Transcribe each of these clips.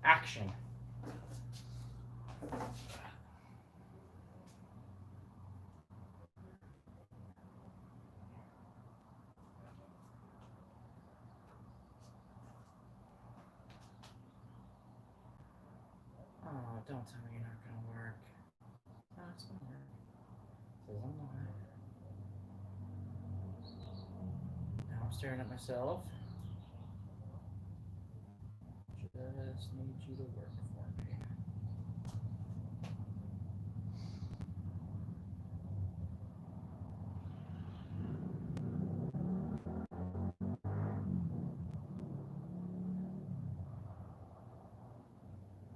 Action. Oh, don't tell me you're not gonna work. No, it's gonna work. Says I'm not. Now I'm staring at myself. Just need you to work for me.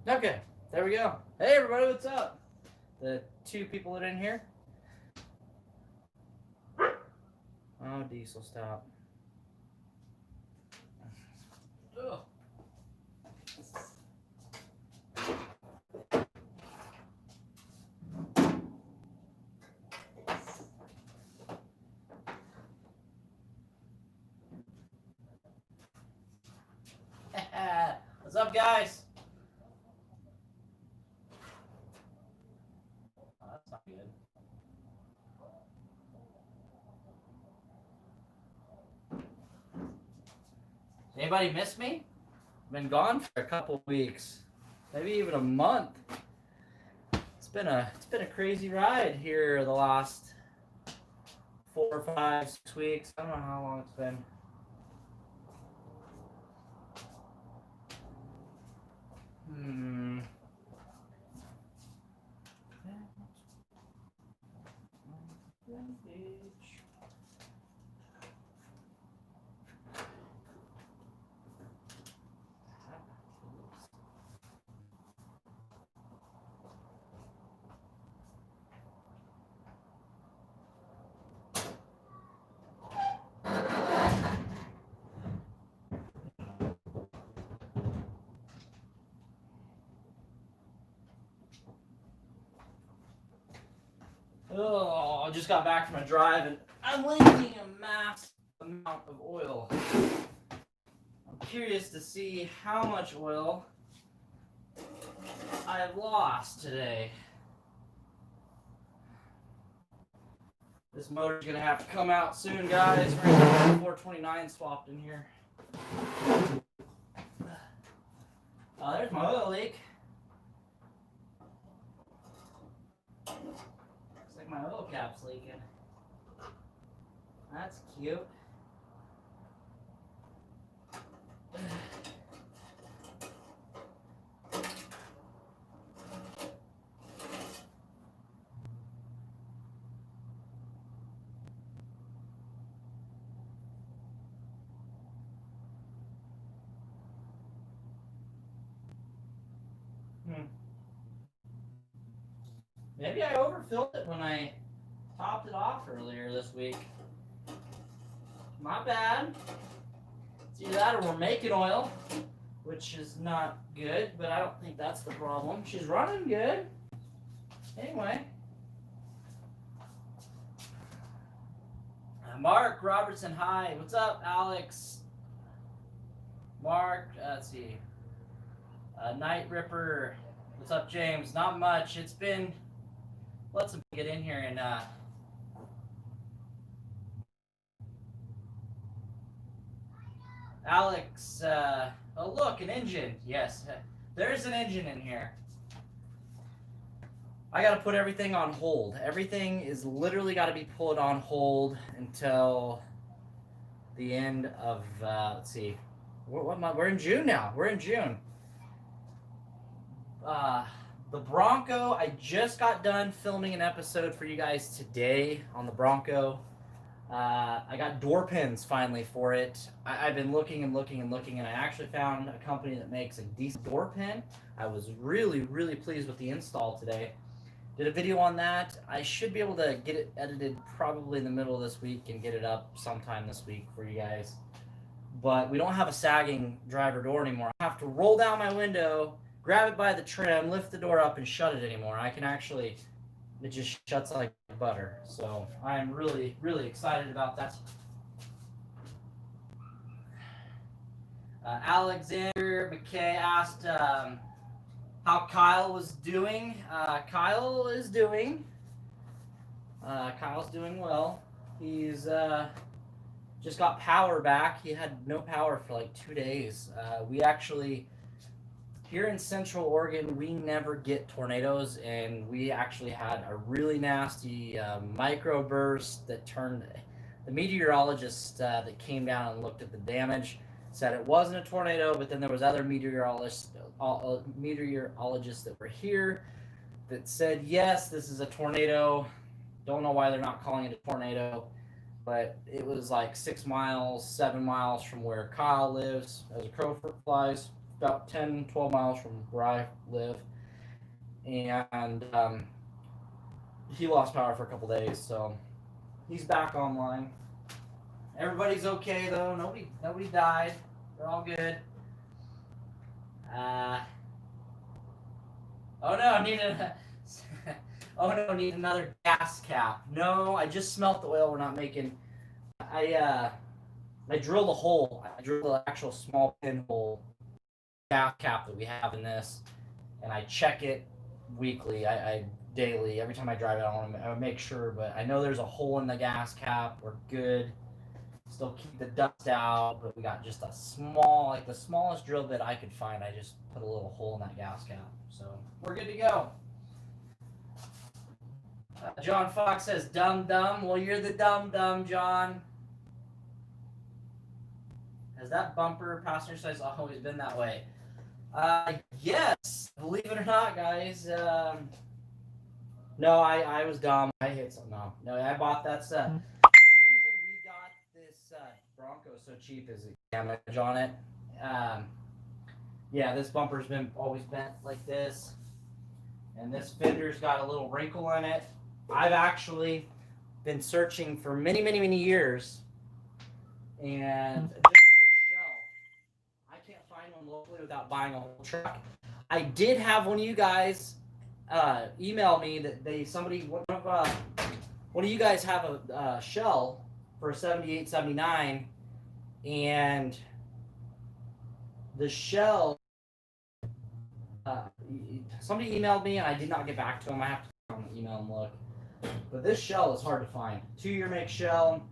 Okay, there we go. Hey everybody, what's up? The two people that are in here. Oh, Diesel, stop. Ugh. What's up, guys? Oh, that's not good. Anybody miss me? Been gone for a couple weeks, maybe even a month. It's been a crazy ride here the last 4, 5, 6 weeks. I don't know how long it's been. Oh, I just got back from a drive and I'm leaking a massive amount of oil. I'm curious to see how much oil I've lost today. This motor's gonna have to come out soon, guys. We're gonna get 429 swapped in here. Oh, there's my oil leak. Looks like my oil cap's leaking. That's cute. Maybe I overfilled it when I topped it off earlier this week. Not bad. It's either that or we're making oil, which is not good, but I don't think that's the problem. She's running good. Anyway. Mark Robertson, hi. What's up, Alex? Mark, let's see. Night Ripper. What's up, James? Not much. It's been. Let's get in here and. Alex, oh look, an engine. Yes, there's an engine in here. I gotta put everything on hold. Everything is literally gotta be put on hold until the end of, let's see. We're in June now. We're in June. The Bronco, I just got done filming an episode for you guys today on the Bronco. I got door pins finally for it. I've been looking and looking and looking, and I actually found a company that makes a decent door pin. I was really, really pleased with the install today. Did a video on that. I should be able to get it edited probably in the middle of this week and get it up sometime this week for you guys. But we don't have a sagging driver door anymore. I have to roll down my window, grab it by the trim, lift the door up, and shut it anymore. I can actually... It just shuts like butter. So I'm really, really excited about that. Alexander McKay asked how Kyle was doing. Kyle is doing. Kyle's doing well. He's just got power back. He had no power for like 2 days. We actually, here in Central Oregon, we never get tornadoes, and we actually had a really nasty microburst that turned. The meteorologist that came down and looked at the damage said it wasn't a tornado, but then there was other meteorologists that were here that said yes, this is a tornado. Don't know why they're not calling it a tornado, but it was like 6 miles, 7 miles from where Kyle lives. As a crow flies, about 10, 12 miles from where I live. And he lost power for a couple days, so he's back online. Everybody's okay though. Nobody died. They're all good. Need another gas cap. No, I just smelt the oil we're not making. I drilled a hole. I drilled an actual small pinhole gas cap that we have in this, and I check it weekly. I daily. Every time I drive it, I make sure. But I know there's a hole in the gas cap. We're good. Still keep the dust out, but we got just a small, like the smallest drill bit I could find. I just put a little hole in that gas cap, so we're good to go. John Fox says, "Dumb dumb." Well, you're the dumb dumb, John. Has that bumper passenger size always been that way? Yes, believe it or not, guys. No, I was dumb. I hit something. No, I bought that set. Bronco so cheap is the damage on it. Yeah, this bumper's been always bent like this, and this fender's got a little wrinkle in it. I've actually been searching for many years, and just for the shell, I can't find one locally without buying a whole truck. I did have one of you guys email me that one of you guys have a shell for 78, 79, and the shell, somebody emailed me and I did not get back to them. I have to go on the email and look. But this shell is hard to find. 2-year make shell,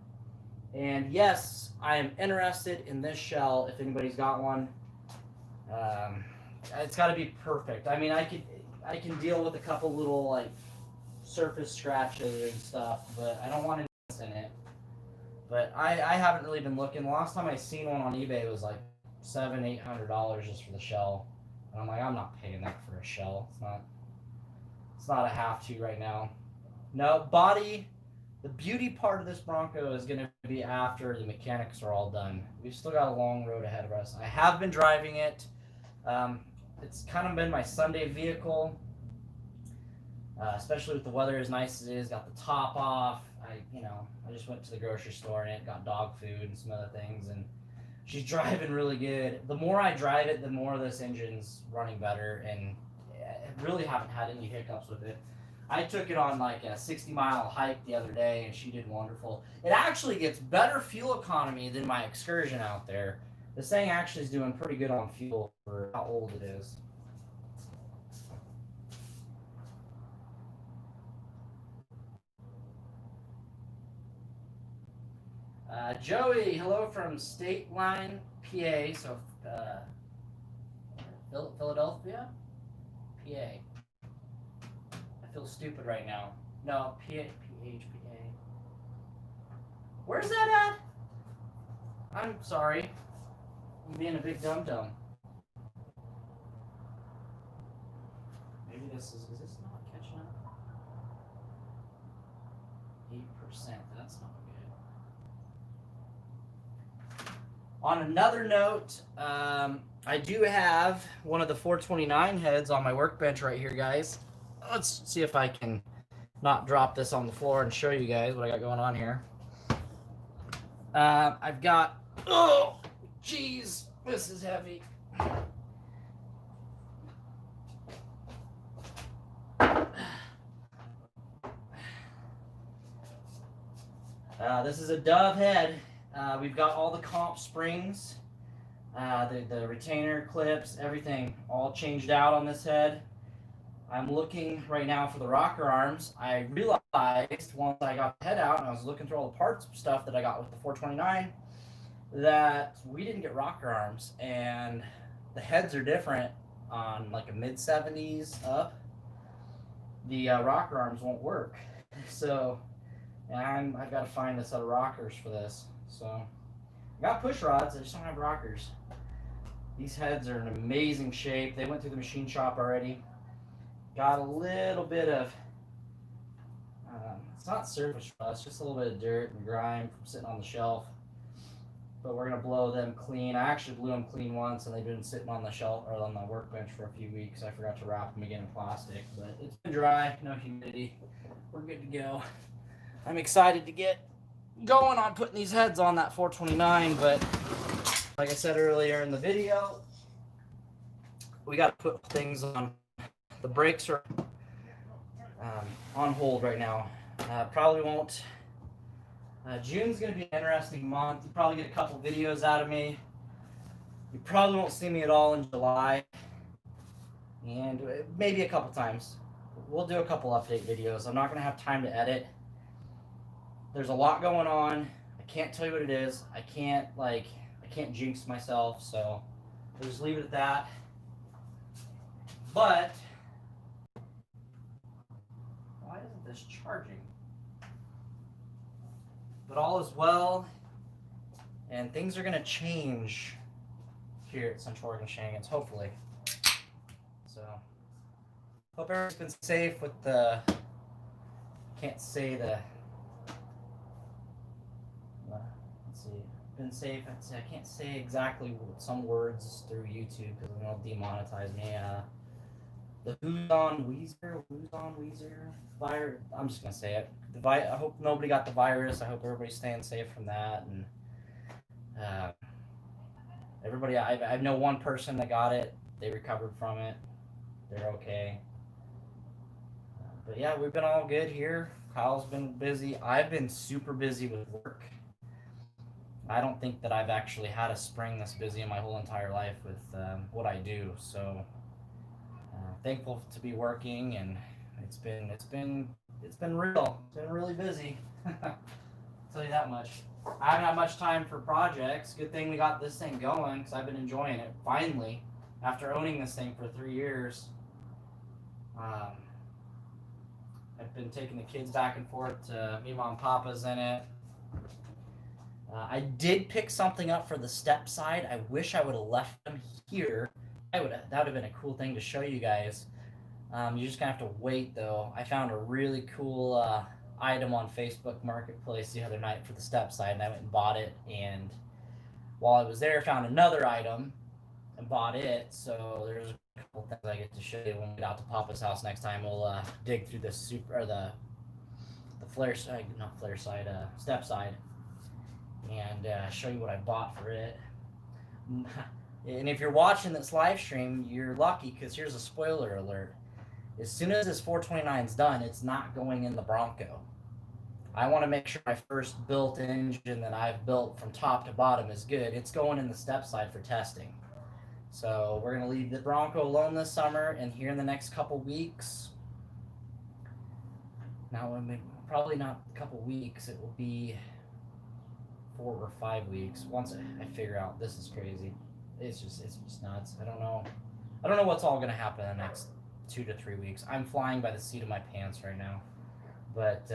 and yes, I am interested in this shell if anybody's got one. It's got to be perfect. I mean, I can deal with a couple little like surface scratches and stuff, but I don't want to in it. But I haven't really been looking. The last time I seen one on eBay was like $700-800 just for the shell, and I'm like, I'm not paying that for a shell. It's not a have to right now. No, body. The beauty part of this Bronco is going to be after the mechanics are all done. We've still got a long road ahead of us. I have been driving it. It's kind of been my Sunday vehicle, especially with the weather as nice as it is. Got the top off. I just went to the grocery store and got dog food and some other things, and she's driving really good. The more I drive it, the more this engine's running better, and I really haven't had any hiccups with it. I took it on like a 60-mile hike the other day, and she did wonderful. It actually gets better fuel economy than my Excursion out there. This thing actually is doing pretty good on fuel for how old it is. Joey, hello from State Line, PA. So, Philadelphia, PA. I feel stupid right now. No, PA. Where's that at? I'm sorry. I'm being a big dum-dum. Maybe is this not catching up? 8%, that's not good. On another note, I do have one of the 429 heads on my workbench right here, guys. Let's see if I can not drop this on the floor and show you guys what I got going on here. I've got, oh, geez, this is heavy. This is a Dove head. We've got all the comp springs. The retainer clips, everything all changed out on this head. I'm looking right now for the rocker arms. I realized once I got the head out and I was looking through all the parts stuff that I got with the 429 that we didn't get rocker arms, and the heads are different on like a mid 70s up. The rocker arms won't work. So I've got to find a set of rockers for this. So I got push rods, I just don't have rockers. These heads are in amazing shape. They went through the machine shop already. Got a little bit of, it's not surface rust, just a little bit of dirt and grime from sitting on the shelf. But we're going to blow them clean. I actually blew them clean once, and they've been sitting on the shelf or on the workbench for a few weeks. I forgot to wrap them again in plastic, but it's been dry, no humidity. We're good to go. I'm excited to get going on putting these heads on that 429, but like I said earlier in the video, we got to put things on. The brakes are on hold right now. Probably won't. June's going to be an interesting month. You probably get a couple videos out of me. You probably won't see me at all in July. And maybe a couple times. We'll do a couple update videos. I'm not going to have time to edit. There's a lot going on. I can't tell you what it is. I can't jinx myself, so we'll just leave it at that. But why isn't this charging? But all is well, and things are going to change here at Central Oregon Shenanigans, hopefully. So, hope everyone's been safe with the, can't say the, let's see, been safe, I can't say exactly some words through YouTube because they'll demonetize me. The Weezer virus. I'm just gonna say it. I hope nobody got the virus. I hope everybody's staying safe from that. And everybody, I know one person that got it. They recovered from it. They're okay. But yeah, we've been all good here. Kyle's been busy. I've been super busy with work. I don't think that I've actually had a spring this busy in my whole entire life with what I do. So. Thankful to be working, and it's been real. It's been really busy. I'll tell you that much. I haven't had much time for projects. Good thing we got this thing going because I've been enjoying it. Finally, after owning this thing for 3 years, I've been taking the kids back and forth to me, mom, and papa's in it. I did pick something up for the step side. I wish I would have left them here. That would have been a cool thing to show you guys. You're just gonna have to wait though. I found a really cool item on Facebook Marketplace the other night for the step side, and I went and bought it. And while I was there, I found another item and bought it. So there's a couple things I get to show you when we get out to Papa's house next time. We'll dig through the flare side, not flare side, step side, and show you what I bought for it. And if you're watching this live stream, you're lucky because here's a spoiler alert. As soon as this 429 is done, it's not going in the Bronco. I want to make sure my first built engine that I've built from top to bottom is good. It's going in the step side for testing. So we're going to leave the Bronco alone this summer, and here in the next couple weeks, probably not a couple weeks, it will be 4 or 5 weeks. Once I figure out, this is crazy. It's just nuts. I don't know what's all gonna happen in the next 2 to 3 weeks. I'm flying by the seat of my pants right now. But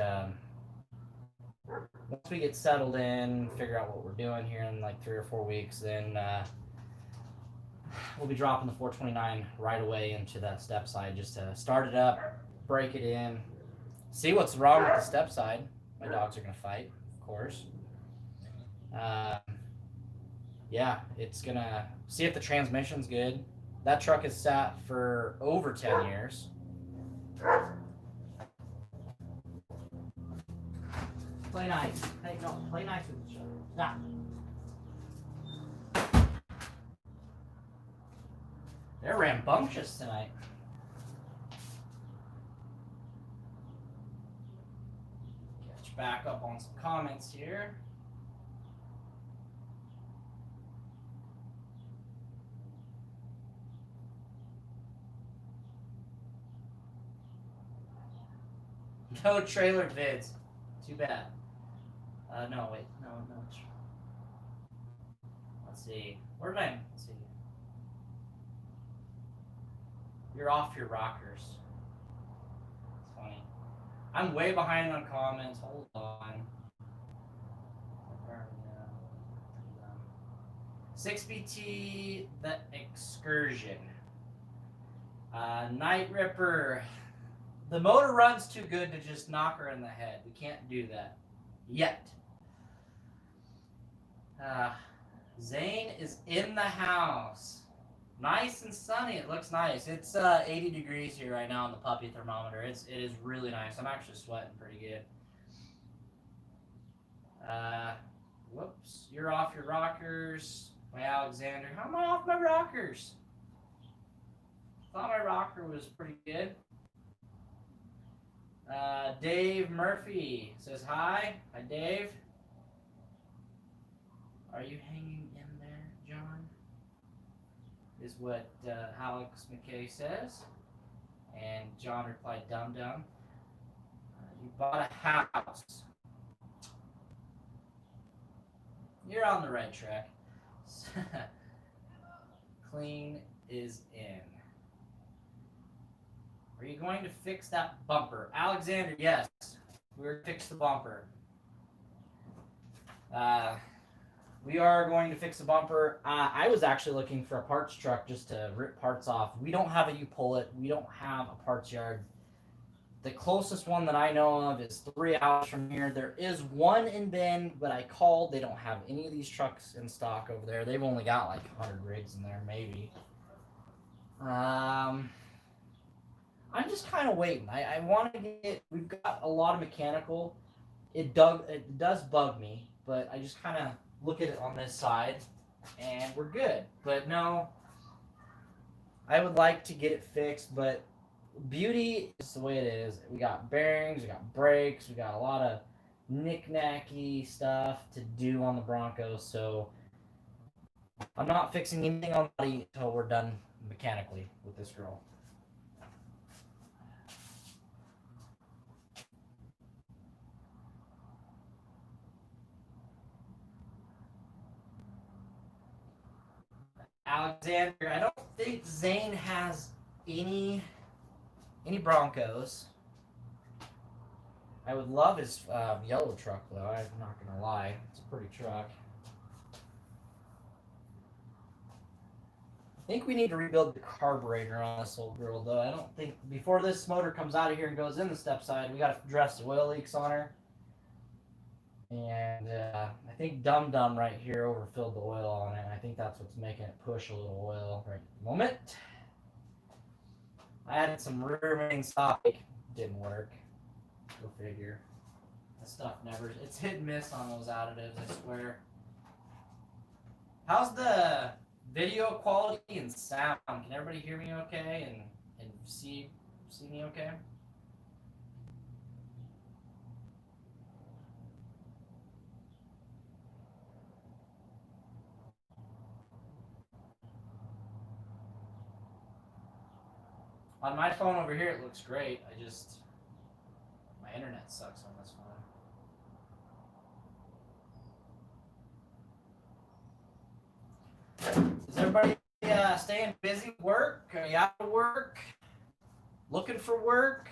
once we get settled in, figure out what we're doing here in like 3 or 4 weeks, then we'll be dropping the 429 right away into that step side just to start it up, break it in, see what's wrong with the step side. My dogs are gonna fight, of course. Yeah, it's gonna see if the transmission's good. That truck has sat for over 10 years. Play nice. Hey, no, play nice with each other. Stop. They're rambunctious tonight. Catch back up on some comments here. No trailer vids. Too bad. No, wait. No. Let's see. Where did I? Let's see. You're off your rockers. It's funny. I'm way behind on comments. Hold on. 6BT, the excursion. Night Ripper. The motor runs too good to just knock her in the head. We can't do that. Yet. Zane is in the house. Nice and sunny. It looks nice. It's 80 degrees here right now on the puppy thermometer. It is really nice. I'm actually sweating pretty good. Whoops. You're off your rockers. My Alexander. How am I off my rockers? Thought my rocker was pretty good. Dave Murphy says hi. Hi, Dave. Are you hanging in there, John? Is what Alex McKay says. And John replied, dum dum. You bought a house. You're on the right track. Clean is in. Are you going to fix that bumper? Alexander, yes. We're going to fix the bumper. We are going to fix the bumper. I was actually looking for a parts truck just to rip parts off. We don't have a U-Pull-It. We don't have a parts yard. The closest one that I know of is 3 hours from here. There is one in Bend, but I called. They don't have any of these trucks in stock over there. They've only got like 100 rigs in there, maybe. I'm just kind of waiting. I want to get. We've got a lot of mechanical. It does bug me, but I just kind of look at it on this side, and we're good. But no, I would like to get it fixed, but beauty is the way it is. We got bearings, we got brakes, we got a lot of knick-knacky stuff to do on the Bronco, so I'm not fixing anything on the body until we're done mechanically with this girl. Alexander, I don't think Zane has any Broncos. I would love his yellow truck, though. I'm not going to lie. It's a pretty truck. I think we need to rebuild the carburetor on this old girl, though. I don't think, before this motor comes out of here and goes in the step side, we got to address the oil leaks on her. And I think Dum Dum right here overfilled the oil on it. I think that's what's making it push a little oil right at the moment. I added some rear main stock. Didn't work. Go figure. That stuff never. It's hit and miss on those additives, I swear. How's the video quality and sound? Can everybody hear me okay and see me okay? On my phone over here, it looks great. My internet sucks on this phone. Is everybody staying busy with work? Are you out of work? Looking for work?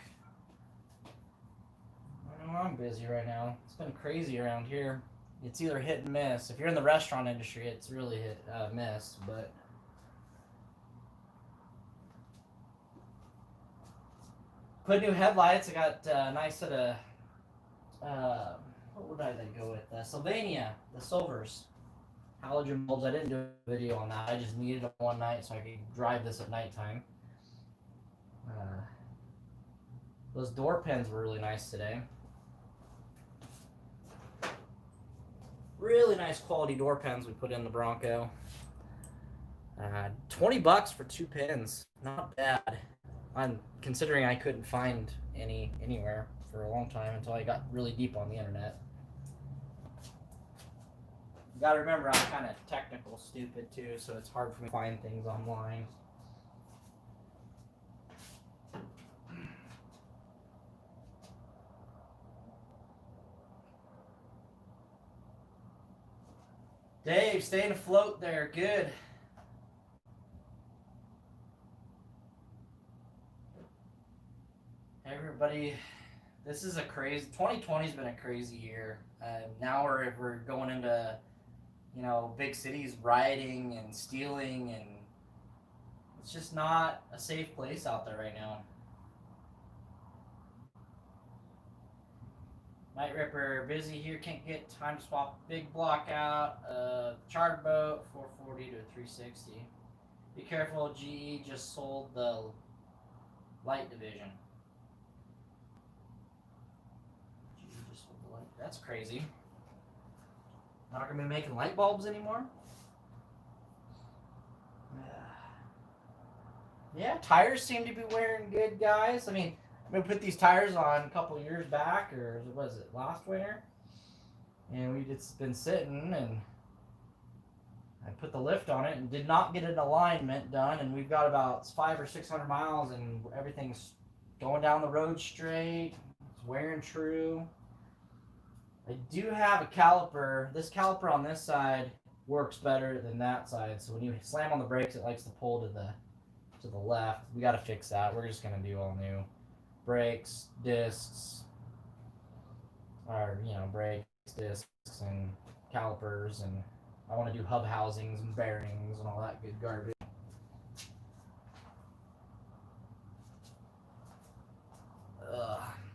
I know I'm busy right now. It's been crazy around here. It's either hit and miss. If you're in the restaurant industry, it's really hit miss, but put new headlights. I got a nice set of what would I go with? Sylvania, the Silvers, halogen bulbs. I didn't do a video on that. I just needed them one night so I could drive this at nighttime. Those door pins were really nice today. Really nice quality door pins we put in the Bronco. $20 for 2 pins. Not bad. I'm considering I couldn't find any anywhere for a long time until I got really deep on the internet. You gotta remember, I'm kind of technical stupid too, so it's hard for me to find things online. Dave, staying afloat there. Good. Hey, everybody. This is a crazy. 2020's been a crazy year. Now we're going into big cities rioting and stealing, and it's just not a safe place out there right now. Night Ripper, busy here, can't get time to swap big block out. Charter boat, 440 to 360. Be careful, GE just sold the light division. GE just sold the light. That's crazy. Not gonna be making light bulbs anymore? Yeah, tires seem to be wearing good, guys. I mean, we put these tires on a couple years back, or was it last winter? And we just been sitting, and I put the lift on it and did not get an alignment done. And we've got about 500 or 600 miles, and everything's going down the road straight. It's wearing true. I do have a caliper. This caliper on this side works better than that side. So when you slam on the brakes, it likes to pull to the left. We got to fix that. We're just gonna do all new brakes, discs, or brakes, discs, and calipers, and I want to do hub housings and bearings and all that good garbage.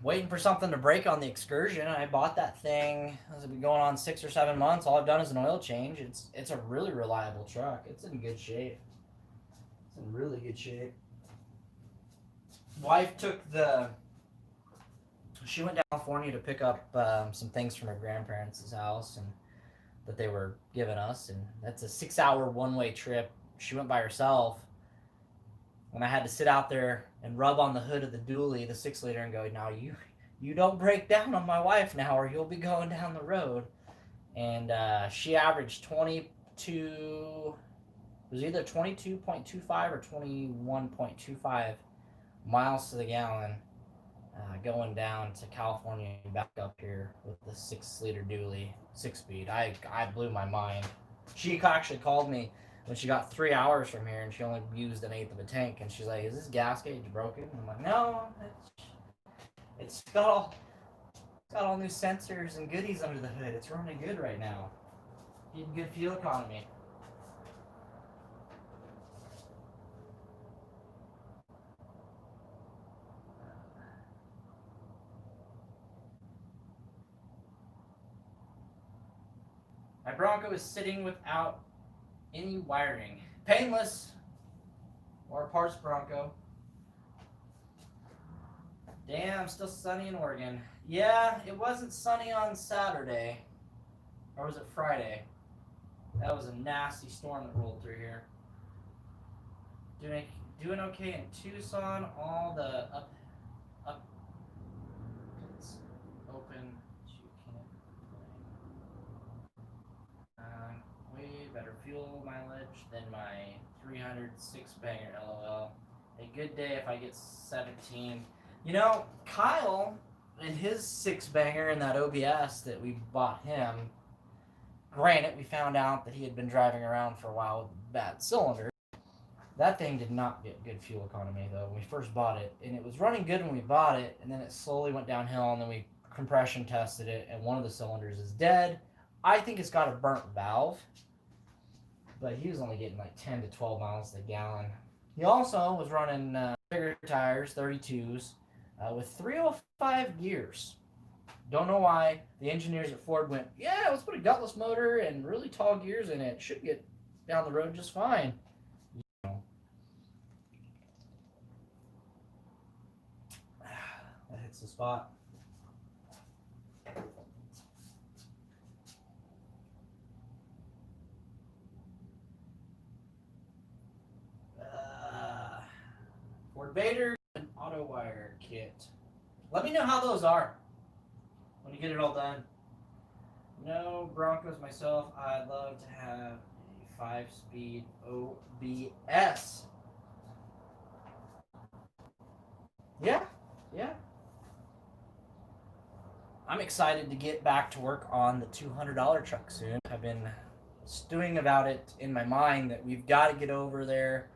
Waiting for something to break on the Excursion. I bought that thing. It's been going on 6 or 7 months. All I've done is an oil change. It's a really reliable truck. It's in good shape. It's in really good shape. Wife she went to California to pick up some things from her grandparents' house and that they were giving us, and that's a 6-hour one-way trip. She went by herself, and I had to sit out there and rub on the hood of the dually, the 6-liter, and go, "Now you don't break down on my wife now, or you'll be going down the road." And she averaged 22. It was either 22.25 or 21.25 miles to the gallon going down to California and back up here with the 6-liter dually, 6-speed. I blew my mind. She actually called me when she got 3 hours from here, and she only used an eighth of a tank, and she's like, "Is this gas gauge broken?" And I'm like, "No, it's got all new sensors and goodies under the hood. It's running good right now. Getting good fuel economy." My Bronco is sitting without any wiring. Painless. Or parts Bronco. Damn, still sunny in Oregon. Yeah, it wasn't sunny on Saturday. Or was it Friday? That was a nasty storm that rolled through here. Doing okay in Tucson. All the up it's open. Way better fuel mileage than my 306 banger LOL. A good day if I get 17. Kyle and his 6-banger in that OBS that we bought him, granted, we found out that he had been driving around for a while with a bad cylinder. That thing did not get good fuel economy, though, when we first bought it. And it was running good when we bought it, and then it slowly went downhill, and then we compression tested it, and one of the cylinders is dead. I think it's got a burnt valve, but he was only getting like 10 to 12 miles a gallon. He also was running bigger tires, 32s, with 305 gears. Don't know why. The engineers at Ford went, "Yeah, let's put a gutless motor and really tall gears in it. Should get down the road just fine." That hits the spot. Ford Vader and auto wire kit. Let me know how those are when you get it all done. No Broncos myself. I'd love to have a 5-speed OBS. Yeah. I'm excited to get back to work on the $200 truck soon. I've been stewing about it in my mind that we've got to get over there.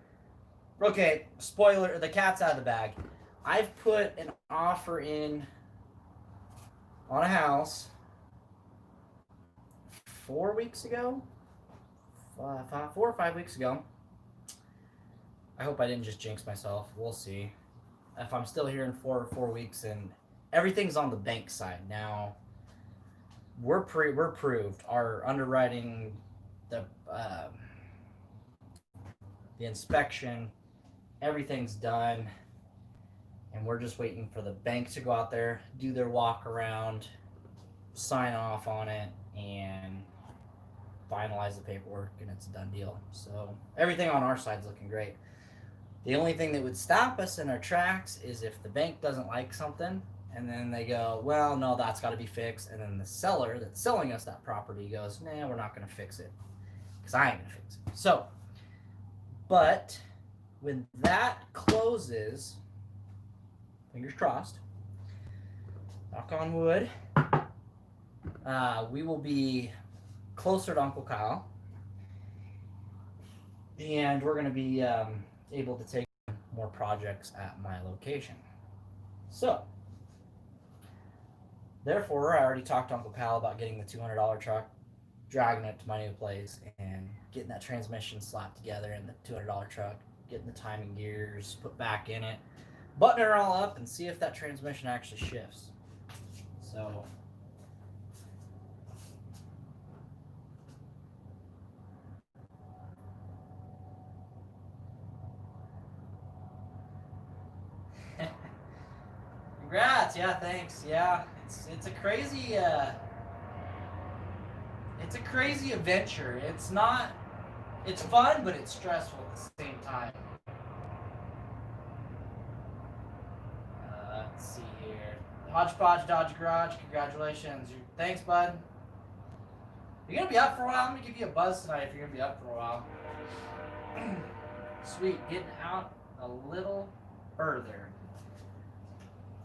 Okay, spoiler, the cat's out of the bag. I've put an offer in on a house 4 weeks ago, 4 or 5 weeks ago. I hope I didn't just jinx myself. We'll see. If I'm still here in 4 weeks, and everything's on the bank side now, we're proved. Our underwriting, the inspection, everything's done, and we're just waiting for the bank to go out there, do their walk around, sign off on it, and finalize the paperwork, and it's a done deal. So everything on our side is looking great. The only thing that would stop us in our tracks is if the bank doesn't like something, and then they go, well, no, that's got to be fixed. And then the seller that's selling us that property goes, nah, we're not going to fix it because I ain't going to fix it. So, but when that closes, fingers crossed, knock on wood, we will be closer to Uncle Kyle, and we're going to be able to take more projects at my location. So, therefore, I already talked to Uncle Kyle about getting the $200 truck, dragging it to my new place, and getting that transmission slapped together in the $200 truck, getting the timing gears put back in it, button it all up, and see if that transmission actually shifts. So, congrats! Yeah, thanks. Yeah, it's a crazy adventure. It's fun, but it's stressful at the same time. Let's see here. Hodgepodge Dodge Garage, congratulations. Thanks, bud. You're gonna be up for a while? I'm gonna give you a buzz tonight if you're gonna be up for a while. Sweet, getting out a little further.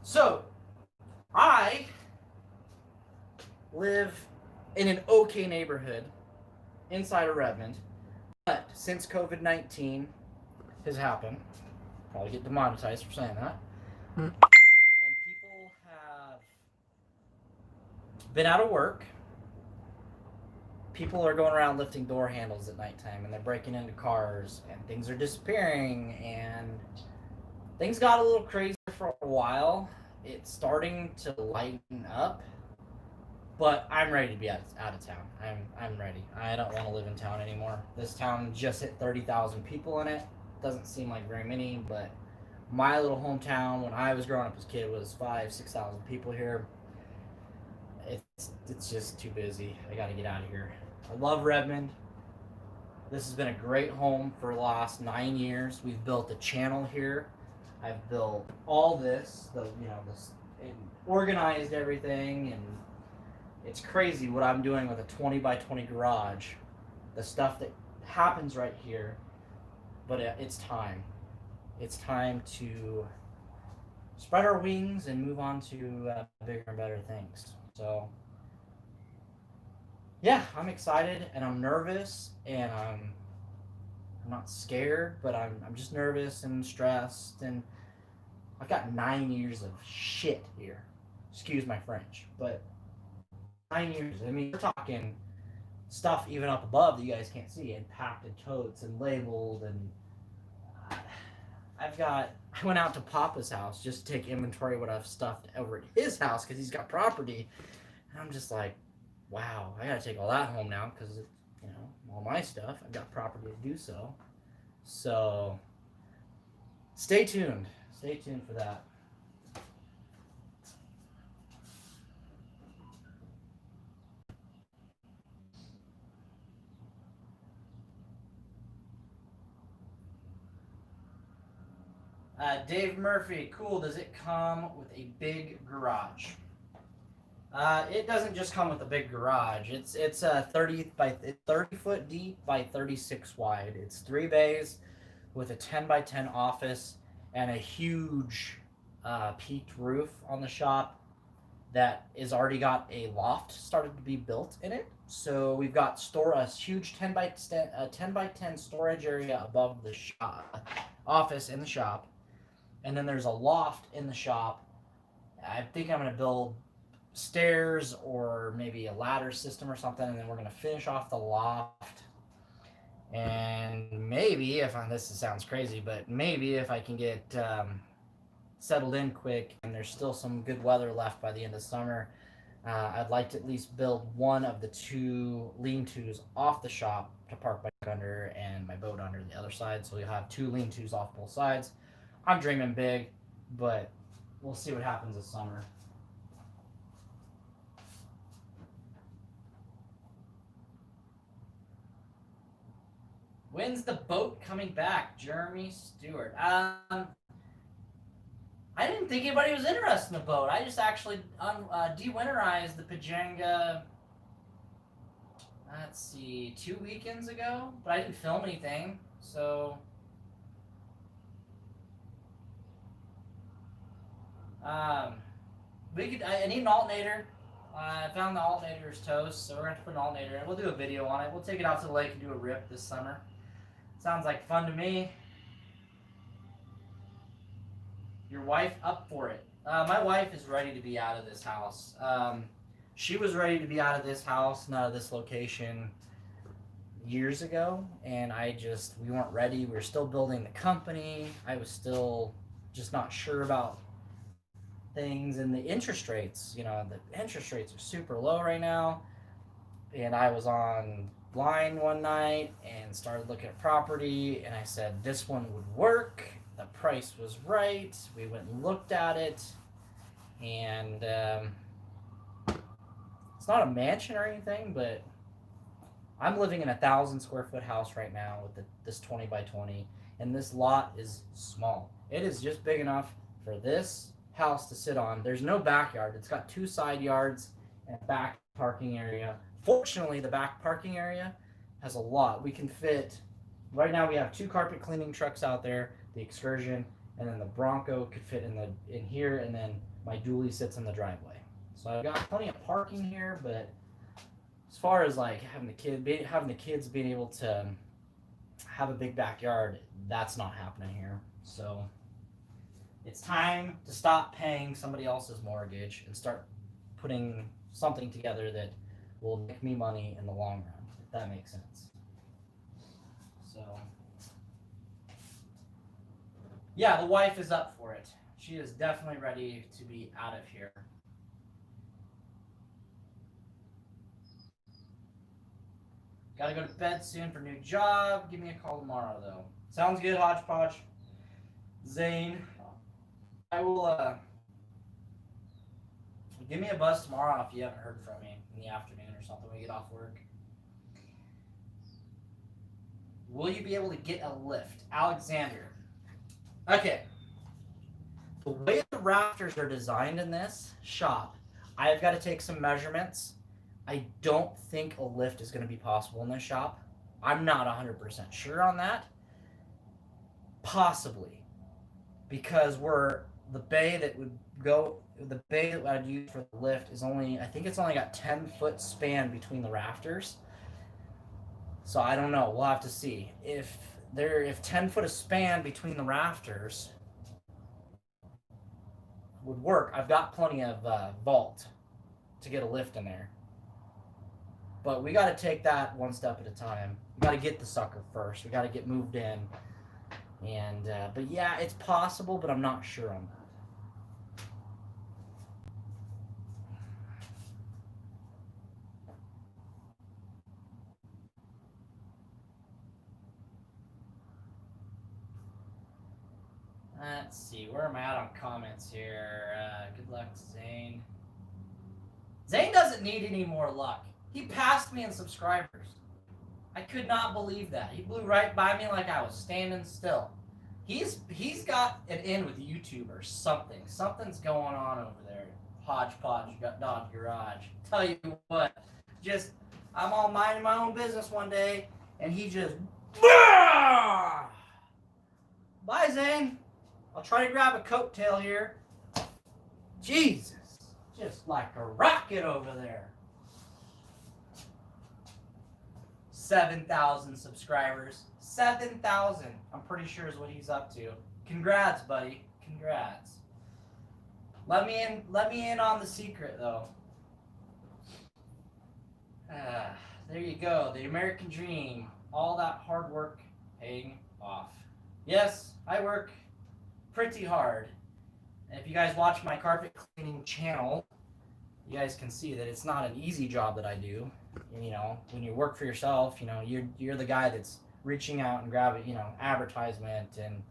So, I live in an okay neighborhood inside of Redmond, but since COVID-19 has happened, probably get demonetized for saying that, and people have been out of work. People are going around lifting door handles at nighttime, and they're breaking into cars, and things are disappearing, and things got a little crazy for a while. It's starting to lighten up, but I'm ready to be out of town. I'm ready. I don't want to live in town anymore. This town just hit 30,000 people in it. Doesn't seem like very many, but my little hometown when I was growing up as a kid was 6,000 people here. It's just too busy. I got to get out of here. I love Redmond. This has been a great home for the last 9 years. We've built a channel here. I've built all this, and organized everything, and it's crazy what I'm doing with a 20 by 20 garage. The stuff that happens right here, but it's time. It's time to spread our wings and move on to bigger and better things. So, yeah, I'm excited and I'm nervous and I'm not scared, but I'm just nervous and stressed, and I've got 9 years of shit here. Excuse my French, but 9 years. I mean, we're talking stuff even up above that you guys can't see, and packed in totes and labeled, and I went out to Papa's house just to take inventory of what I've stuffed over at his house because he's got property, and I'm just like, wow, I gotta take all that home now because all my stuff, I've got property to do so. So stay tuned for that. Dave Murphy, cool. Does it come with a big garage? It doesn't just come with a big garage. It's a 30 foot deep by 36 wide. It's 3 bays with a 10 by 10 office and a huge peaked roof on the shop that is already got a loft started to be built in it. So we've got a huge 10 by 10 storage area above the shop, office in the shop, and then there's a loft in the shop. I think I'm gonna build stairs or maybe a ladder system or something, and then we're gonna finish off the loft. And maybe this sounds crazy, but maybe if I can get settled in quick and there's still some good weather left by the end of summer, I'd like to at least build one of the 2 lean-tos off the shop to park my truck under and my boat under the other side. So you'll have 2 lean-tos off both sides. I'm dreaming big, but we'll see what happens this summer. When's the boat coming back? Jeremy Stewart. I didn't think anybody was interested in the boat. I just actually de-winterized the Pajanga, let's see, 2 weekends ago, but I didn't film anything, so I need an alternator. I found the alternator's toast, so we're going to put an alternator in. We'll do a video on it. We'll take it out to the lake and do a rip this summer. Sounds like fun to me. Your wife up for it? My wife is ready to be out of this house. She was ready to be out of this house and out of this location years ago, and we weren't ready. We were still building the company. I was still just not sure about things, and the interest rates, the interest rates are super low right now. And I was online one night and started looking at property, and I said this one would work. The price was right. We went and looked at it, and it's not a mansion or anything, but I'm living in a 1,000 square foot house right now with this 20 by 20, and this lot is small. It is just big enough for this house to sit on. There's no backyard. It's got 2 side yards and a back parking area. Fortunately, the back parking area has a lot. We can fit, right now we have 2 carpet cleaning trucks out there, the Excursion, and then the Bronco could fit in here, and then my dually sits in the driveway. So I've got plenty of parking here, but as far as like having the kids being able to have a big backyard, that's not happening here. So it's time to stop paying somebody else's mortgage and start putting something together that will make me money in the long run, if that makes sense. So yeah, the wife is up for it. She is definitely ready to be out of here. Gotta go to bed soon for a new job. Give me a call tomorrow, though. Sounds good, Hodgepodge. Zane, I will, give me a buzz tomorrow if you haven't heard from me in the afternoon or something when you get off work. Will you be able to get a lift? Alexander. Okay. The way the rafters are designed in this shop, I've got to take some measurements. I don't think a lift is going to be possible in this shop. I'm not 100% sure on that. Possibly. Because the bay that I'd use for the lift is I think it's only got 10-foot span between the rafters. So I don't know. We'll have to see. If 10 foot of span between the rafters would work, I've got plenty of vault to get a lift in there. But we got to take that one step at a time. We got to get the sucker first. We got to get moved in. And but yeah, it's possible, but I'm not sure on that. Let's see, where am I at on comments here? Good luck, Zane. Zane doesn't need any more luck. He passed me in subscribers. I could not believe that. He blew right by me like I was standing still. He's got an in with YouTube or something. Something's going on over there. Hodgepodge Dodge Garage. Tell you what, I'm all minding my own business one day, and he just bye, Zane. I'll try to grab a coattail here. Jesus, just like a rocket over there. 7,000 subscribers. 7,000. I'm pretty sure is what he's up to. Congrats, buddy. Congrats. Let me in on the secret though. There you go. The American dream. All that hard work paying off. Yes, I work pretty hard. And if you guys watch my carpet cleaning channel, you guys can see that it's not an easy job that I do. And, you know, when you work for yourself, you know, you're the guy that's reaching out and grabbing, you know, advertisement, and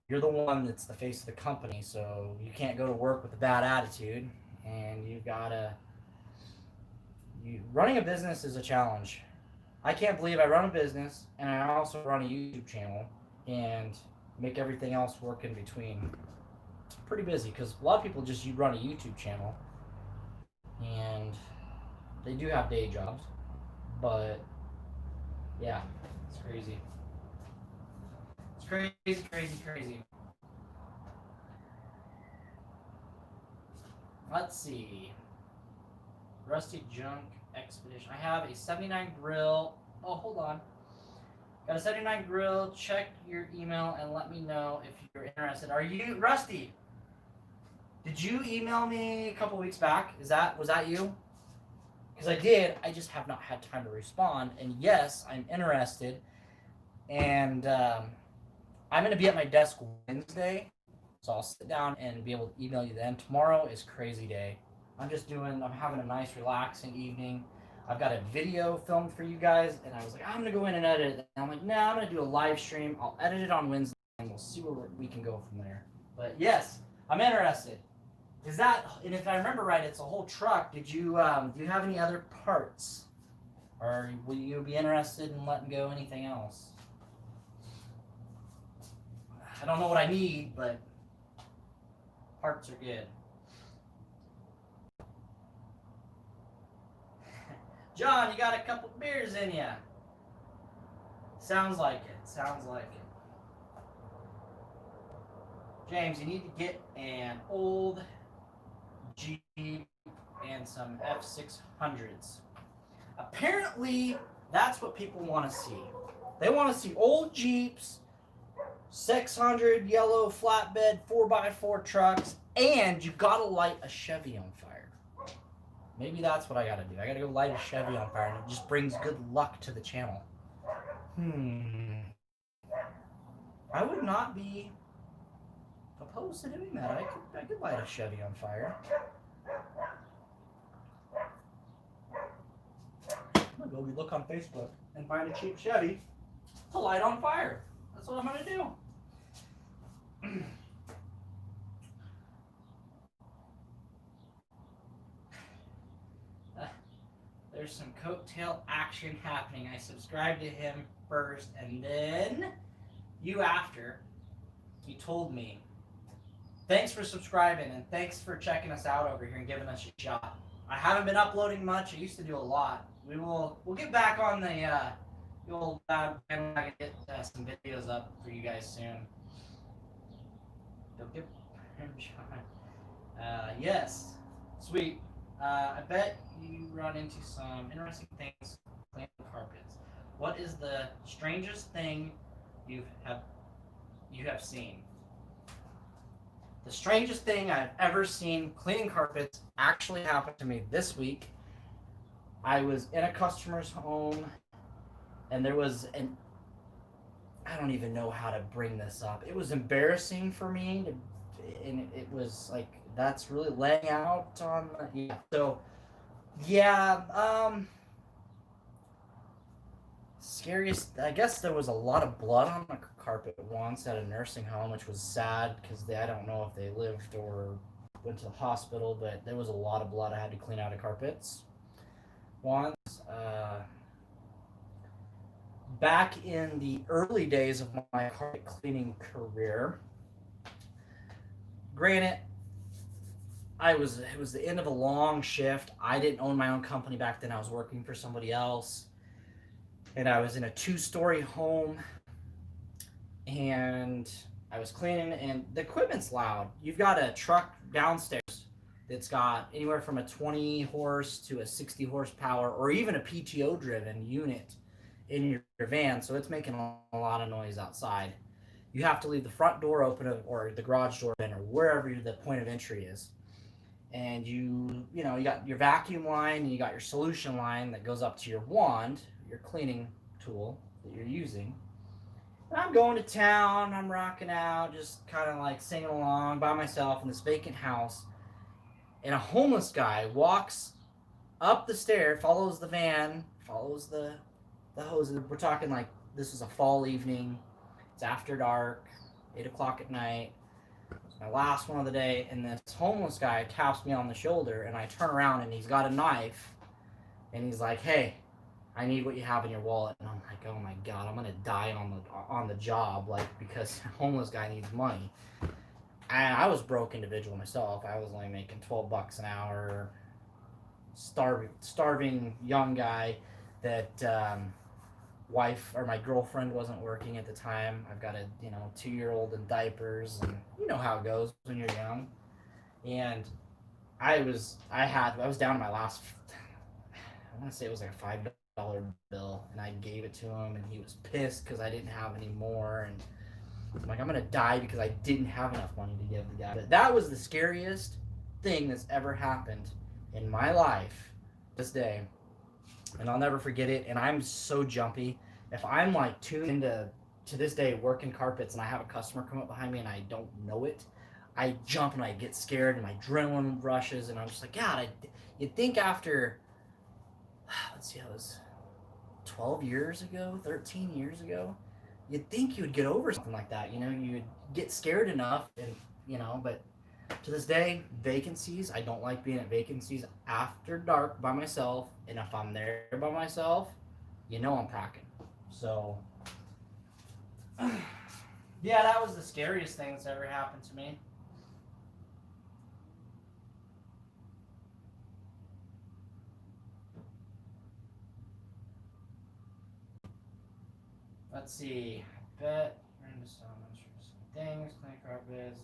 you're the one that's the face of the company, so you can't go to work with a bad attitude, and running a business is a challenge. I can't believe I run a business and I also run a YouTube channel and make everything else work in between. Pretty busy because a lot of people just run a YouTube channel and they do have day jobs, but yeah, it's crazy. It's crazy. Let's see. Rusty Junk Expedition. I have a 79 grill. Oh, hold on. Got a 79 grill. Check your email and let me know if you're interested. Are you Rusty? Did you email me a couple weeks back? Was that you? Because I did. I just have not had time to respond. And yes, I'm interested. And I'm going to be at my desk Wednesday, so I'll sit down and be able to email you then. Tomorrow is crazy day. I'm having a nice, relaxing evening. I've got a video filmed for you guys, and I was like, I'm going to go in and edit it. And I'm like, nah, I'm going to do a live stream. I'll edit it on Wednesday, and we'll see where we can go from there. But yes, I'm interested. And if I remember right, it's a whole truck. Do you have any other parts? Or will you be interested in letting go anything else? I don't know what I need, but parts are good. John, you got a couple beers in ya. Sounds like it. James, you need to get an old Jeep and some F600s. Apparently, that's what people want to see. They want to see old Jeeps, 600 yellow flatbed 4x4 trucks, and you gotta light a Chevy on fire. Maybe that's what I gotta do. I gotta go light a Chevy on fire, and it just brings good luck to the channel. I would not be opposed to doing that. I could light a Chevy on fire. I'm gonna go look on Facebook and find a cheap Chevy to light on fire. That's what I'm gonna do. There's some coattail action happening. I subscribed to him first, and then you after. You told me. Thanks for subscribing, and thanks for checking us out over here and giving us a shot. I haven't been uploading much. I used to do a lot. We'll get back on the old bandwagon, get some videos up for you guys soon. Don't get yes, sweet. I bet you run into some interesting things cleaning carpets. What is the strangest thing you have seen? The strangest thing I've ever seen cleaning carpets actually happened to me this week. I was in a customer's home, and there was I don't even know how to bring this up. It was embarrassing for me, and it was like, that's really laying out on, scariest, I guess there was a lot of blood on the carpet once at a nursing home, which was sad because I don't know if they lived or went to the hospital, but there was a lot of blood I had to clean out of carpets once. Back in the early days of my carpet cleaning career, granted, it was the end of a long shift. I didn't own my own company back then. I was working for somebody else, and I was in a 2-story home, and I was cleaning, and the equipment's loud. You've got a truck downstairs that's got anywhere from a 20 horse to a 60 horsepower, or even a PTO driven unit. in your van, so it's making a lot of noise outside. You have to leave the front door open or the garage door open or wherever the point of entry is. And you got your vacuum line and you got your solution line that goes up to your wand, your cleaning tool that you're using. And I'm going to town, I'm rocking out, just kind of like singing along by myself in this vacant house. And a homeless guy walks up the stair, follows the van, follows the hoses. We're talking like this was a fall evening. It's after dark, 8 o'clock at night. It's my last one of the day, and this homeless guy taps me on the shoulder, and I turn around, and he's got a knife, and he's like, "Hey, I need what you have in your wallet." And I'm like, "Oh my god, I'm gonna die on the job, like because a homeless guy needs money." And I was a broke individual myself. I was only making $12 an hour, starving young guy that wife or my girlfriend wasn't working at the time. I've got a 2-year-old in diapers, and you know how it goes when you're young. And I was down to my last. I want to say it was like a $5 bill, and I gave it to him, and he was pissed because I didn't have any more. And I'm like, I'm gonna die because I didn't have enough money to give the guy. But that was the scariest thing that's ever happened in my life this day, and I'll never forget it. And I'm so jumpy. If I'm like tuned into to this day working carpets and I have a customer come up behind me and I don't know it, I jump and I get scared and my adrenaline rushes and I'm just like, God, you'd think after, let's see, I was 12 years ago, 13 years ago, you'd think you would get over something like that. You'd get scared enough, and but to this day, vacancies, I don't like being at vacancies after dark by myself. And if I'm there by myself, I'm packing. So, yeah, that was the scariest thing that's ever happened to me. Let's see. Bet things, clean carpets.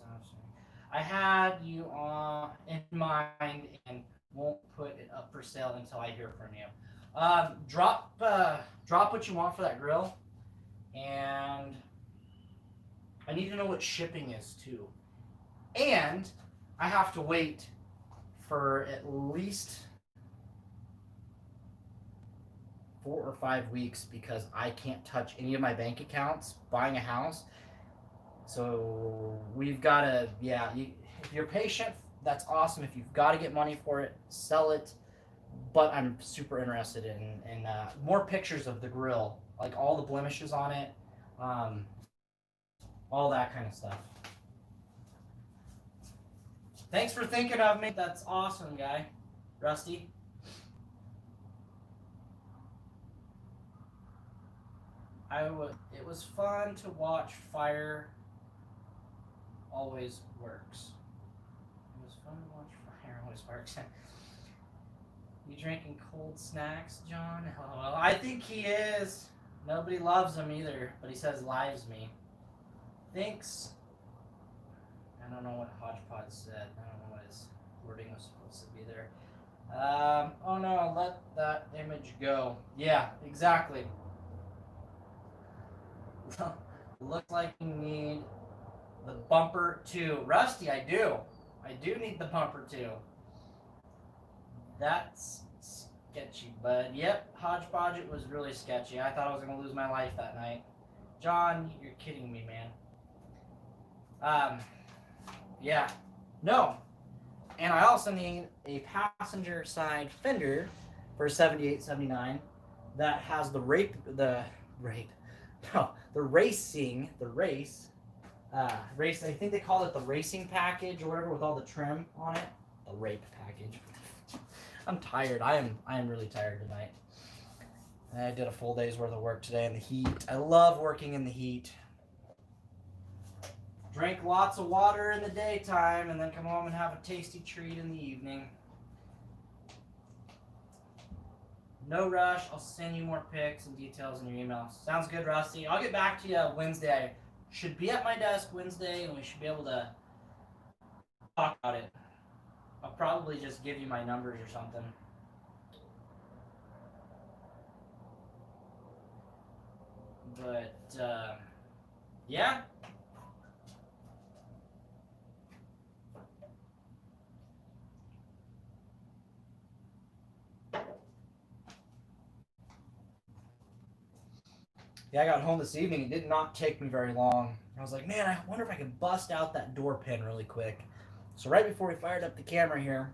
I had you on in mind and won't put it up for sale until I hear from you. Drop what you want for that grill, and I need to know what shipping is too. And I have to wait for at least 4 or 5 weeks because I can't touch any of my bank accounts buying a house. So we've got to, yeah, if you're patient, that's awesome. If you've got to get money for it, sell it. But I'm super interested in more pictures of the grill, like all the blemishes on it, um, all that kind of stuff. Thanks for thinking of me. That's awesome, guy. Rusty. It was fun to watch fire always works. It was fun to watch fire always works. You drinking cold snacks, John? Well, I think he is. Nobody loves him either, but he says lives me. Thanks. I don't know what Hodgepodge said. I don't know what his wording was supposed to be there. Oh no, let that image go. Yeah, exactly. Looks like you need the bumper too. Rusty, I do. I do need the bumper too. That's sketchy, bud. Yep, Hodgepodge, it was really sketchy. I thought I was going to lose my life that night. John, you're kidding me, man. Yeah. No. And I also need a passenger side fender for 7879 that has the race, I think they call it the racing package or whatever with all the trim on it. The rape package. I'm tired. I am really tired tonight. I did a full day's worth of work today in the heat. I love working in the heat. Drink lots of water in the daytime and then come home and have a tasty treat in the evening. No rush. I'll send you more pics and details in your email. Sounds good, Rusty. I'll get back to you Wednesday. I should be at my desk Wednesday and we should be able to talk about it. I'll probably just give you my numbers or something. But yeah. Yeah, I got home this evening. It did not take me very long. I was like, man, I wonder if I could bust out that door pin really quick. So right before we fired up the camera here,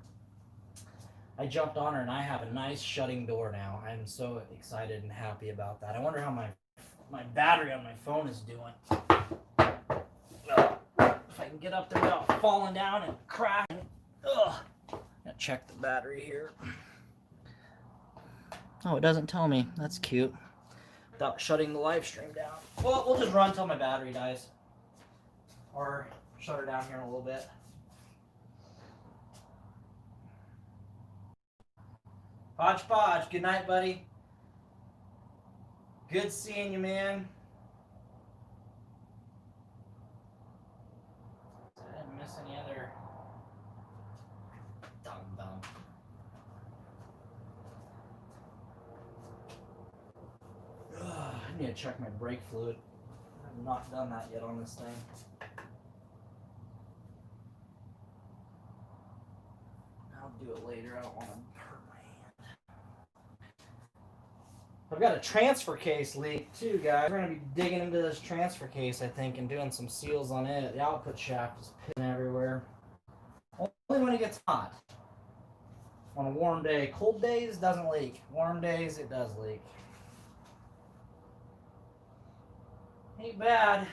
I jumped on her and I have a nice shutting door now. I'm so excited and happy about that. I wonder how my battery on my phone is doing. If I can get up there without falling down and crashing. Ugh. Gotta check the battery here. Oh, it doesn't tell me. That's cute. Without shutting the live stream down. Well, we'll just run until my battery dies. Or shut her down here in a little bit. Podge, good night, buddy. Good seeing you, man. I didn't miss any other dumb. I need to check my brake fluid. I've not done that yet on this thing. I'll do it later. I don't want to hurt my hand. I've got a transfer case leak too, guys. We're going to be digging into this transfer case, I think, and doing some seals on it. The output shaft is pissing everywhere. Only when it gets hot. On a warm day. Cold days, doesn't leak. Warm days, it does leak. Ain't bad.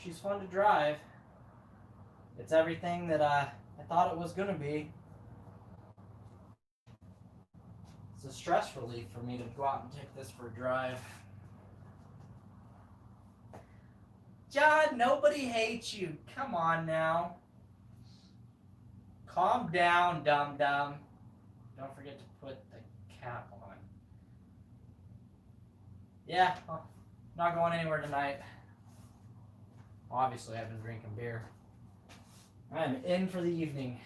She's fun to drive. It's everything that I thought it was going to be. It's a stress relief for me to go out and take this for a drive. John, nobody hates you. Come on now. Calm down, dum-dum. Don't forget to put the cap on. Yeah, well, not going anywhere tonight. Obviously, I've been drinking beer. I'm in for the evening.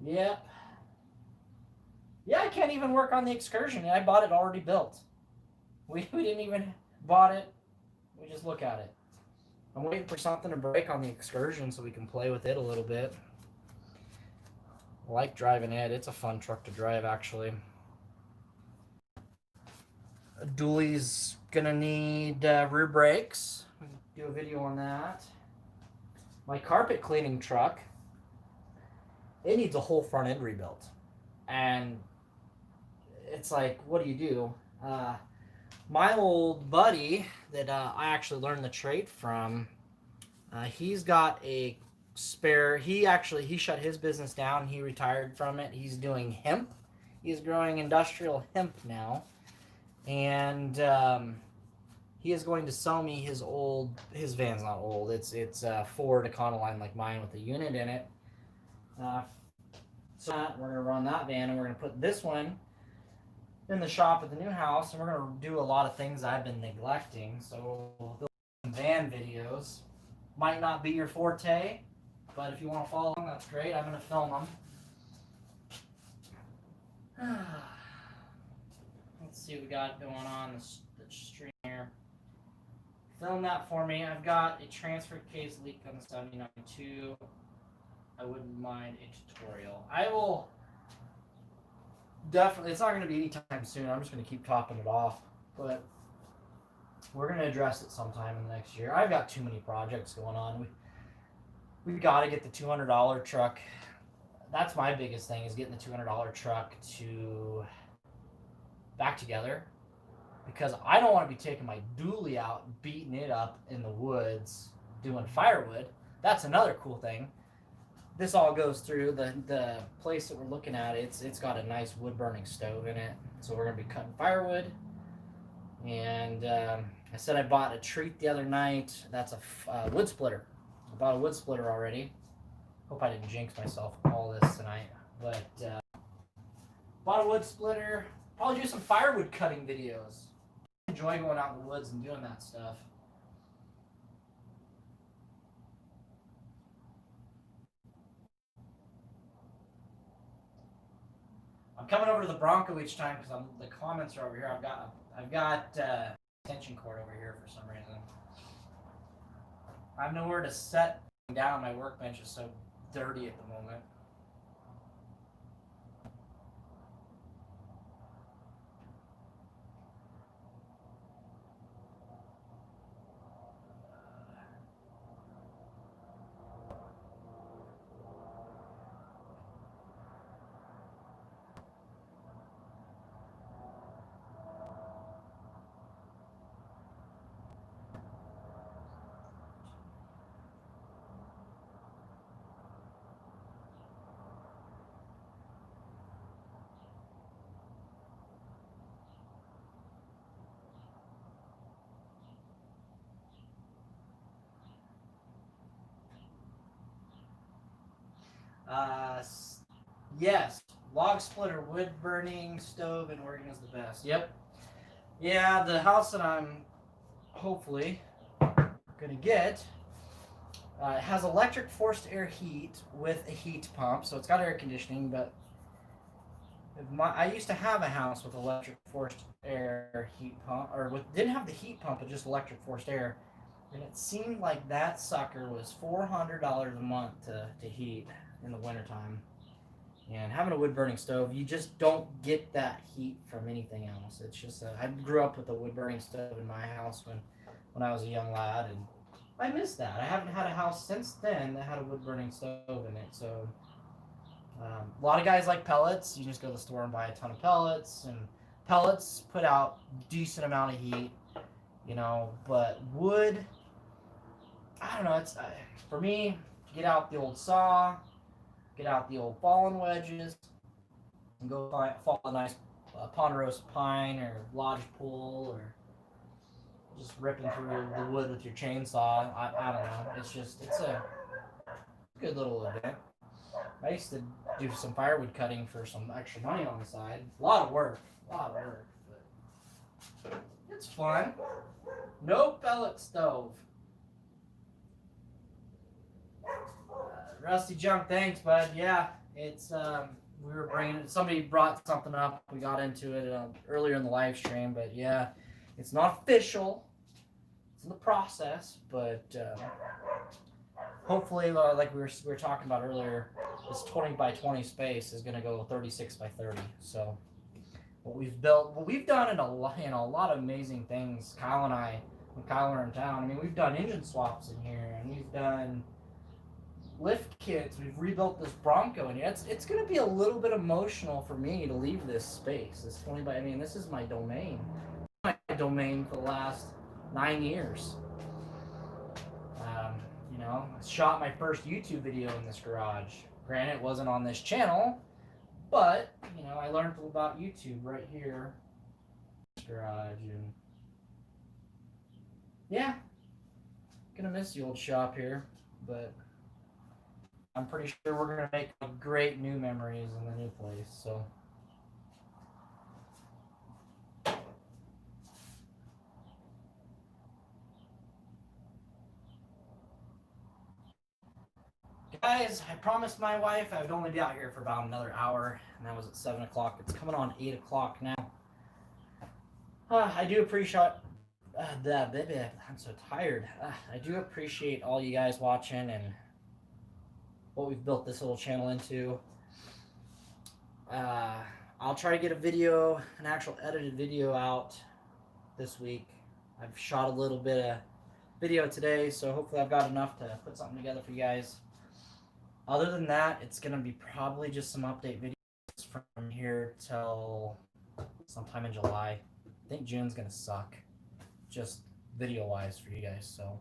Yep. Yeah, I can't even work on the Excursion. I bought it already built. We didn't even bought it. We just look at it. I'm waiting for something to break on the Excursion so we can play with it a little bit. I like driving it. It's a fun truck to drive, actually. Dually's gonna need rear brakes. We can do a video on that. My carpet cleaning truck, it needs a whole front end rebuilt. And it's like, what do you do? My old buddy that I actually learned the trade from, he's got a spare. He shut his business down. He retired from it. He's doing hemp. He's growing industrial hemp now, and he is going to sell me his van's not old. It's Ford Econoline like mine with a unit in it. So we're gonna run that van, and we're gonna put this one in the shop at the new house, and we're gonna do a lot of things I've been neglecting. So some van videos might not be your forte, but if you want to follow along, that's great. I'm gonna film them. Let's see what we got going on the stream here. Film that for me. I've got a transfer case leak on the 79.2. I wouldn't mind a tutorial. I will definitely. It's not going to be anytime soon. I'm just going to keep topping it off, but we're going to address it sometime in the next year. I've got too many projects going on. We got to get the $200 truck. That's my biggest thing, is getting the $200 truck to back together, because I don't want to be taking my dually out, beating it up in the woods, doing firewood. That's another cool thing. This all goes through the place that we're looking at. It's got a nice wood burning stove in it, so we're gonna be cutting firewood. And I said I bought a treat the other night. That's a wood splitter. I bought a wood splitter already. Hope I didn't jinx myself with all this tonight. But bought a wood splitter. Probably do some firewood cutting videos. I enjoy going out in the woods and doing that stuff. I'm coming over to the Bronco each time because the comments are over here. I've got I've got extension cord over here for some reason. I have nowhere to set down. My workbench is so dirty at the moment. Yes, log splitter, wood burning stove, and Oregon is the best. Yep. Yeah, the house that I'm hopefully gonna get has electric forced air heat with a heat pump, so it's got air conditioning. But I used to have a house with electric forced air heat pump, or didn't have the heat pump, but just electric forced air. And it seemed like that sucker was $400 a month to heat in the wintertime. And having a wood burning stove, you just don't get that heat from anything else. It's just I grew up with a wood burning stove in my house when I was a young lad, and I miss that. I haven't had a house since then that had a wood burning stove in it. So a lot of guys like pellets. You just go to the store and buy a ton of pellets, and pellets put out decent amount of heat, you know. But wood, I don't know. It's for me. Get out the old saw. Get out the old fallen wedges and go fall a nice ponderosa pine or lodgepole, or just ripping through the wood with your chainsaw. I don't know. It's a good little event. I used to do some firewood cutting for some extra money on the side. A lot of work, but it's fun. No pellet stove. Rusty Junk, thanks, bud. Yeah, it's we were bringing it. Somebody brought something up. We got into it earlier in the live stream, but yeah, it's not official. It's in the process, but hopefully, like we were talking about earlier, this 20 by 20 space is going to go 36 by 30. So what we've done in a lot of amazing things. Kyle and I, when Kyle were in town, I mean, we've done engine swaps in here, and we've done lift kits. We've rebuilt this Bronco, and it's going to be a little bit emotional for me to leave this space. This 20 by, I mean, this is my domain. My domain for the last 9 years. You know, I shot my first YouTube video in this garage. Granted, it wasn't on this channel, but you know, I learned about YouTube right here in this garage, and yeah, gonna miss the old shop here, but I'm pretty sure we're gonna make great new memories in the new place. So. Guys, I promised my wife I would only be out here for about another hour, and that was at 7 o'clock. It's coming on 8 o'clock now. I do appreciate I'm so tired. I do appreciate all you guys watching and what we've built this little channel into. I'll try to get an actual edited video out this week. I've shot a little bit of video today, so hopefully I've got enough to put something together for you guys. Other than that, it's going to be probably just some update videos from here till sometime in July. I think June's going to suck, just video-wise for you guys. So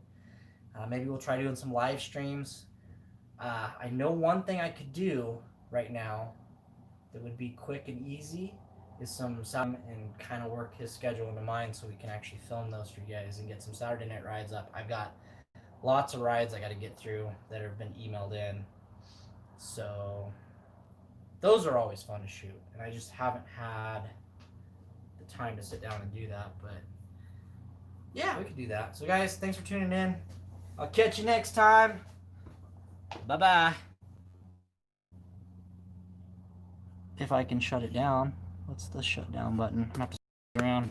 maybe we'll try doing some live streams. I know one thing I could do right now that would be quick and easy is some sound and kind of work his schedule into mine so we can actually film those for you guys and get some Saturday night rides up. I've got lots of rides I got to get through that have been emailed in. So those are always fun to shoot, and I just haven't had the time to sit down and do that, but yeah, we could do that. So guys, thanks for tuning in. I'll catch you next time. Bye-bye. If I can shut it down. What's the shutdown button? I'm gonna have to around.